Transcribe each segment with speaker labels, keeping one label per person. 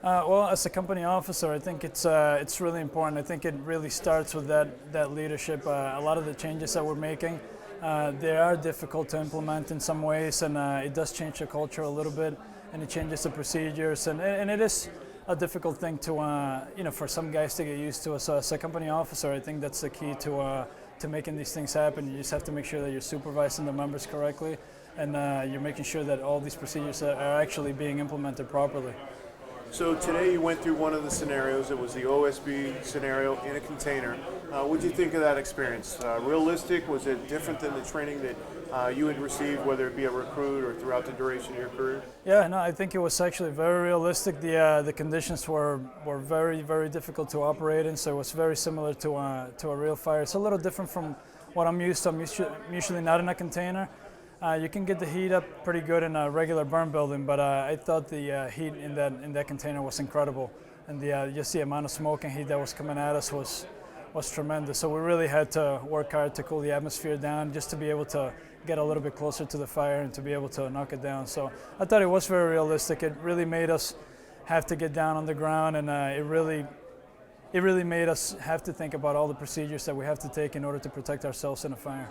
Speaker 1: Well, as a company officer, I think it's really important. I think it really starts with that leadership. A lot of the changes that we're making, they are difficult to implement in some ways, and it does change the culture a little bit, and it changes the procedures, and it is a difficult thing to for some guys to get used to. So as a company officer, I think that's the key to making these things happen. You just have to make sure that you're supervising the members correctly, and you're making sure that all these procedures are actually being implemented properly.
Speaker 2: So today you went through one of the scenarios. It was the OSB scenario in a container. What did you think of that experience? Realistic? Was it different than the training that you had received, whether it be a recruit or throughout the duration of your career?
Speaker 1: Yeah, no, I think it was actually very realistic. The conditions were very, very difficult to operate in, so it was very similar to a real fire. It's a little different from what I'm used to. I'm usually not in a container. You can get the heat up pretty good in a regular burn building, but I thought the heat in that container was incredible, and just the amount of smoke and heat that was coming at us was tremendous. So we really had to work hard to cool the atmosphere down, just to be able to get a little bit closer to the fire and to be able to knock it down. So I thought it was very realistic. It really made us have to get down on the ground, and it really made us have to think about all the procedures that we have to take in order to protect ourselves in a fire.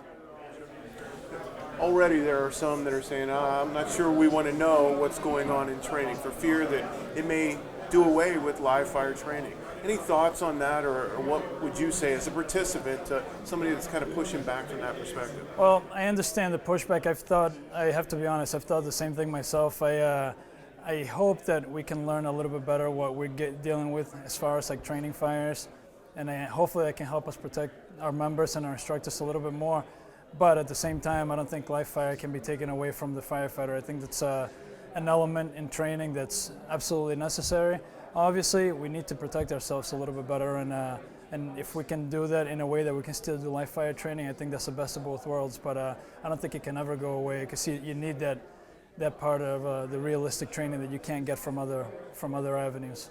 Speaker 2: Already there are some that are saying, I'm not sure we want to know what's going on in training for fear that it may do away with live fire training. Any thoughts on that, or what would you say as a participant to somebody that's kind of pushing back from that perspective?
Speaker 1: Well, I understand the pushback. I have to be honest, I've thought the same thing myself. I hope that we can learn a little bit better what we're dealing with as far as like training fires, and hopefully that can help us protect our members and our instructors a little bit more. But at the same time, I don't think live fire can be taken away from the firefighter. I think that's an element in training that's absolutely necessary. Obviously, we need to protect ourselves a little bit better, and if we can do that in a way that we can still do live fire training, I think that's the best of both worlds. But I don't think it can ever go away, because you need that part of the realistic training that you can't get from other avenues.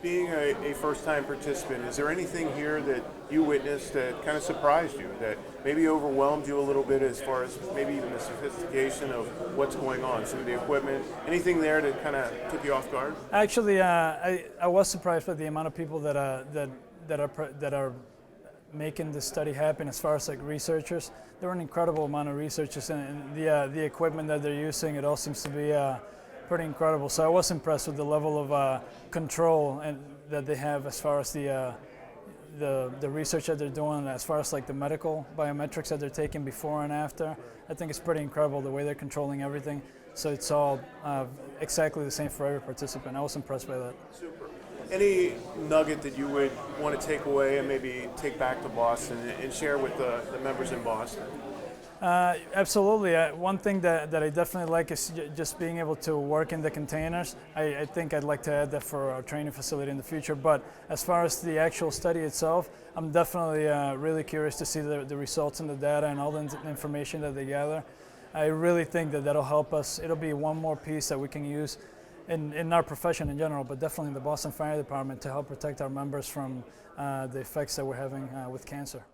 Speaker 2: Being a first-time participant, is there anything here that you witnessed that kind of surprised you, that maybe overwhelmed you a little bit as far as maybe even the sophistication of what's going on, some of the equipment, anything there that kind of took you off guard?
Speaker 1: Actually, I was surprised by the amount of people that are making this study happen. As far as like researchers, there are an incredible amount of researchers, and the equipment that they're using, it all seems to be pretty incredible. So I was impressed with the level of control that they have as far as the research that they're doing, as far as like the medical biometrics that they're taking before and after. I think it's pretty incredible the way they're controlling everything. So it's all exactly the same for every participant. I was impressed by that.
Speaker 2: Super. Any nugget that you would want to take away and maybe take back to Boston and share with the members in Boston?
Speaker 1: Absolutely. One thing that I definitely like is just being able to work in the containers. I think I'd like to add that for our training facility in the future. But as far as the actual study itself, I'm definitely really curious to see the results and the data and all the information that they gather. I really think that that'll help us. It'll be one more piece that we can use in our profession in general, but definitely in the Boston Fire Department, to help protect our members from the effects that we're having with cancer.